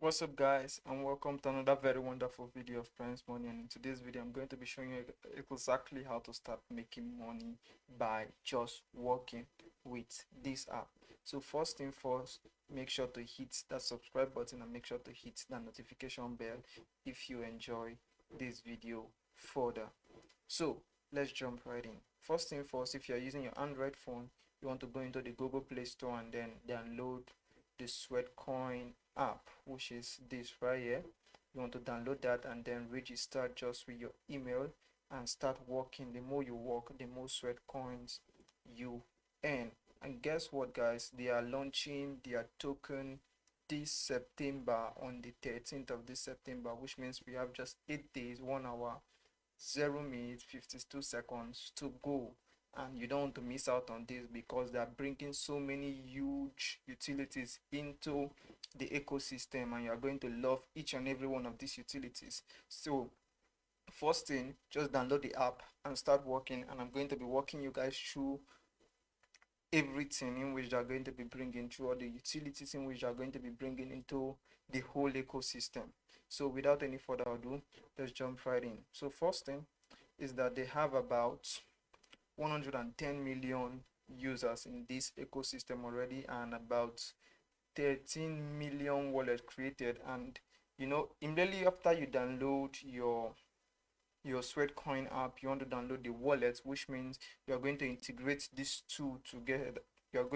What's up, guys, and welcome to another very wonderful video of Price Money. And in today's video, I'm going to be showing you exactly how to start making money by just working with this app. So first thing first, make sure to hit that subscribe button and make sure to hit that notification bell if you enjoy this video further. So let's jump right in. First thing first, if you're using your Android phone, you want to go into the Google Play Store and then download the Sweatcoin app, which is this right here. You want to download that and then register just with your email and start working. The more you work, the more sweat coins you earn. And guess what, guys? They are launching their token this September on the 13th of this September, which means we have just 8 days, 1 hour, 0 minutes 52 seconds to go. And you don't want to miss out on this because they are bringing so many huge utilities into the ecosystem, and you are going to love each and every one of these utilities. So first thing, just download the app and start working, and I'm going to be walking you guys through everything in which they are going to be bringing, through all the utilities in which they are going to be bringing into the whole ecosystem. So without any further ado, let's jump right in. So first thing is that they have about 110 million users in this ecosystem already, and about 13 million wallets created. And immediately after you download your Sweatcoin app, you want to download the wallet, which means you're going to integrate these two together. And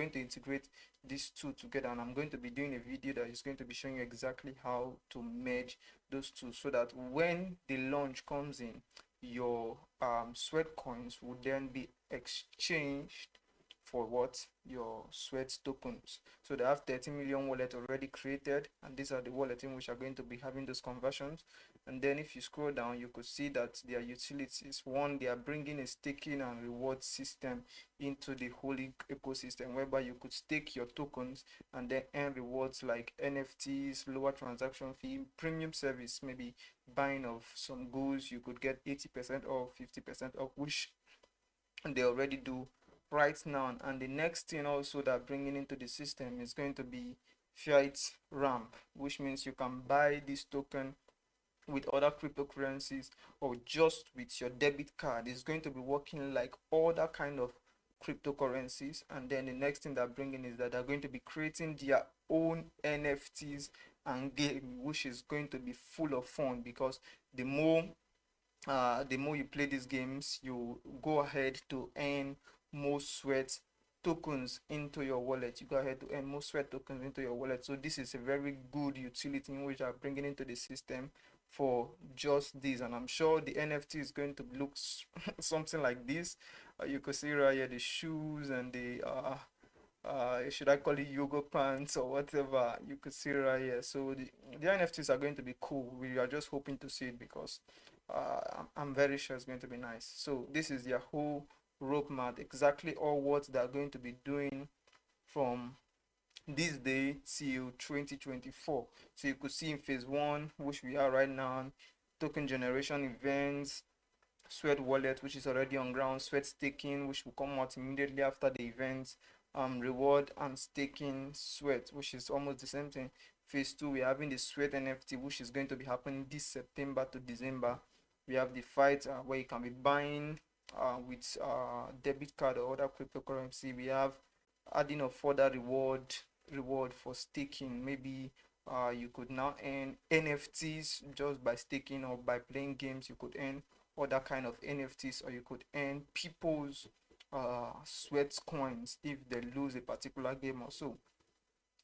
I'm going to be doing a video that is going to be showing you exactly how to merge those two, so that when the launch comes in, your sweat coins would then be exchanged for what? Your sweat tokens. So they have 30 million wallet already created, and these are the wallet in which are going to be having those conversions. And then if you scroll down, you could see that their utilities, one, they are bringing a staking and reward system into the whole ecosystem, whereby you could stake your tokens and then earn rewards like NFTs, lower transaction fee, premium service, maybe buying of some goods, you could get 80% off, 50% off, which they already do right now. And the next thing also that bringing into the system is going to be fiat ramp, which means you can buy this token with other cryptocurrencies or just with your debit card. It's going to be working like other kind of cryptocurrencies. And then the next thing they're bringing is that they're going to be creating their own NFTs and game, which is going to be full of fun, because the more you play these games, you go ahead to earn more sweat tokens into your wallet. You go ahead to earn more sweat tokens into your wallet. So this is a very good utility in which I'm bringing into the system for just this. And I'm sure the NFT is going to look something like this. You could see right here the shoes and the should I call it yoga pants or whatever, you could see right here. So the NFTs are going to be cool. We are just hoping to see it because I'm very sure it's going to be nice. So this is their whole roadmap, exactly all what they're going to be doing from this day till 2024. So you could see in phase one, which we are right now, token generation events, sweat wallet, which is already on ground, sweat staking, which will come out immediately after the event, reward and staking sweat, which is almost the same thing. Phase two, we're having the sweat NFT, which is going to be happening this September to December. We have the fight where you can be buying with debit card or other cryptocurrency. We have adding a further reward for staking. Maybe you could now earn NFTs just by staking, or by playing games you could earn other kind of NFTs, or you could earn people's sweat coins if they lose a particular game or so.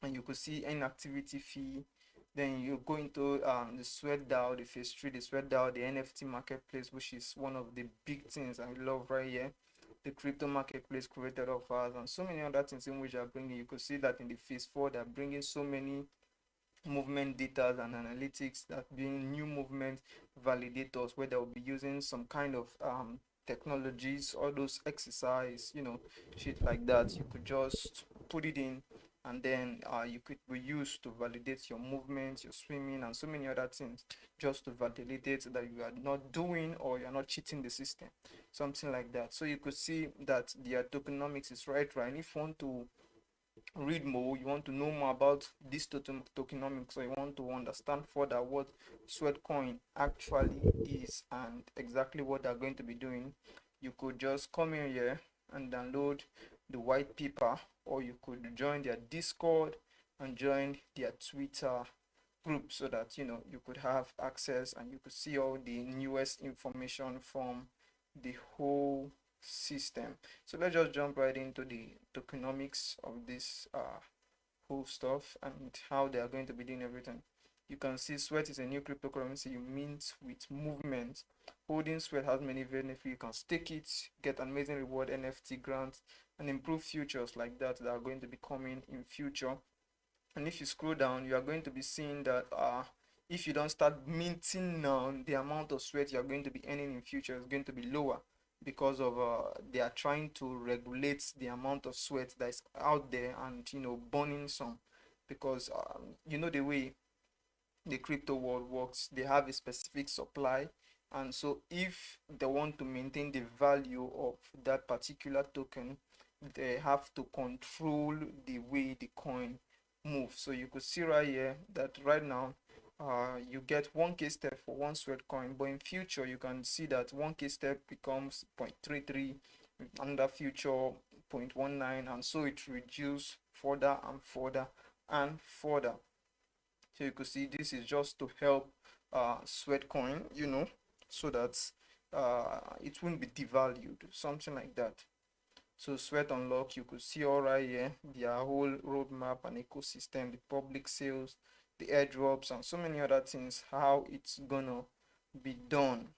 And you could see an activity fee. Then you go into the sweat DAO, the phase 3, the sweat DAO, the NFT marketplace, which is one of the big things I love right here. The crypto marketplace, created offers, and so many other things in which are bringing. You could see that in the phase 4 they're bringing so many movement data and analytics, that being new movement validators, where they'll be using some kind of technologies, all those exercise, shit like that. You could just put it in, and then you could be used to validate your movements, your swimming, and so many other things, just to validate that you are not doing or you're not cheating the system, something like that. So you could see that their tokenomics is right. And if you want to read more, you want to know more about this tokenomics, or you want to understand further what Sweatcoin actually is and exactly what they're going to be doing, you could just come in here and download the white paper, or you could join their Discord and join their Twitter group, so that you could have access and you could see all the newest information from the whole system. So let's just jump right into the tokenomics of this whole stuff and how they are going to be doing everything. You can see Sweat is a new cryptocurrency you mint with movement. Holding Sweat has many benefits. You can stake it, get amazing reward, NFT grants, and improve futures like that are going to be coming in future. And if you scroll down, you are going to be seeing that if you don't start minting now, the amount of Sweat you are going to be earning in future is going to be lower, because of they are trying to regulate the amount of Sweat that is out there, and burning some, because the way the crypto world works, they have a specific supply, and so if they want to maintain the value of that particular token, they have to control the way the coin moves. So you could see right here that right now you get 1k step for one Sweat coin, but in future you can see that 1k step becomes 0.33, under future 0.19, and so it reduces further and further and further. So you could see this is just to help Sweatcoin, so that it won't be devalued, something like that. So Sweat Unlock, you could see all right here their whole roadmap and ecosystem, the public sales, the airdrops, and so many other things, how it's gonna be done.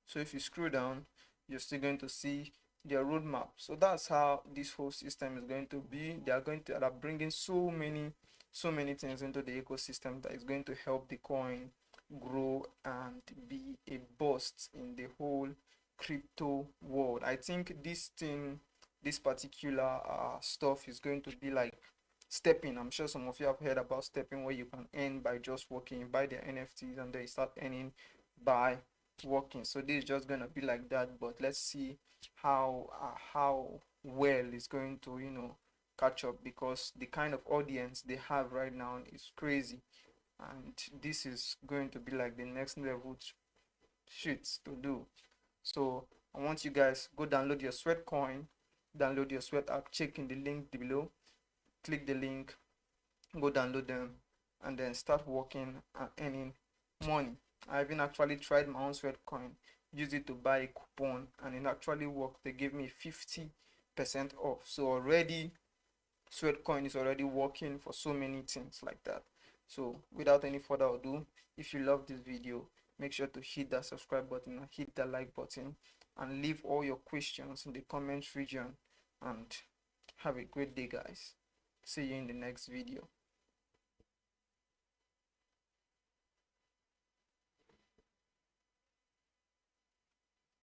So if you scroll down, you're still going to see their roadmap. So that's how this whole system is going to be. They're bringing so many things into the ecosystem that is going to help the coin grow and be a boost in the whole crypto world. I think this particular stuff is going to be like stepping. I'm sure some of you have heard about stepping, where you can earn by just working, buy their NFTs, and they start earning by working. So this is just gonna be like that, but let's see how well it's going to catch up, because the kind of audience they have right now is crazy, and this is going to be like the next level shit to do. So I want you guys go download your Sweat coin, download your Sweat app, check in the link below, click the link, go download them, and then start working and earning money. I even actually tried my own Sweatcoin, used it to buy a coupon, and it actually worked. They gave me 50% off. So already Sweatcoin is already working for so many things like that. So without any further ado, if you love this video, make sure to hit that subscribe button and hit that like button, and leave all your questions in the comments region. And have a great day, guys. See you in the next video.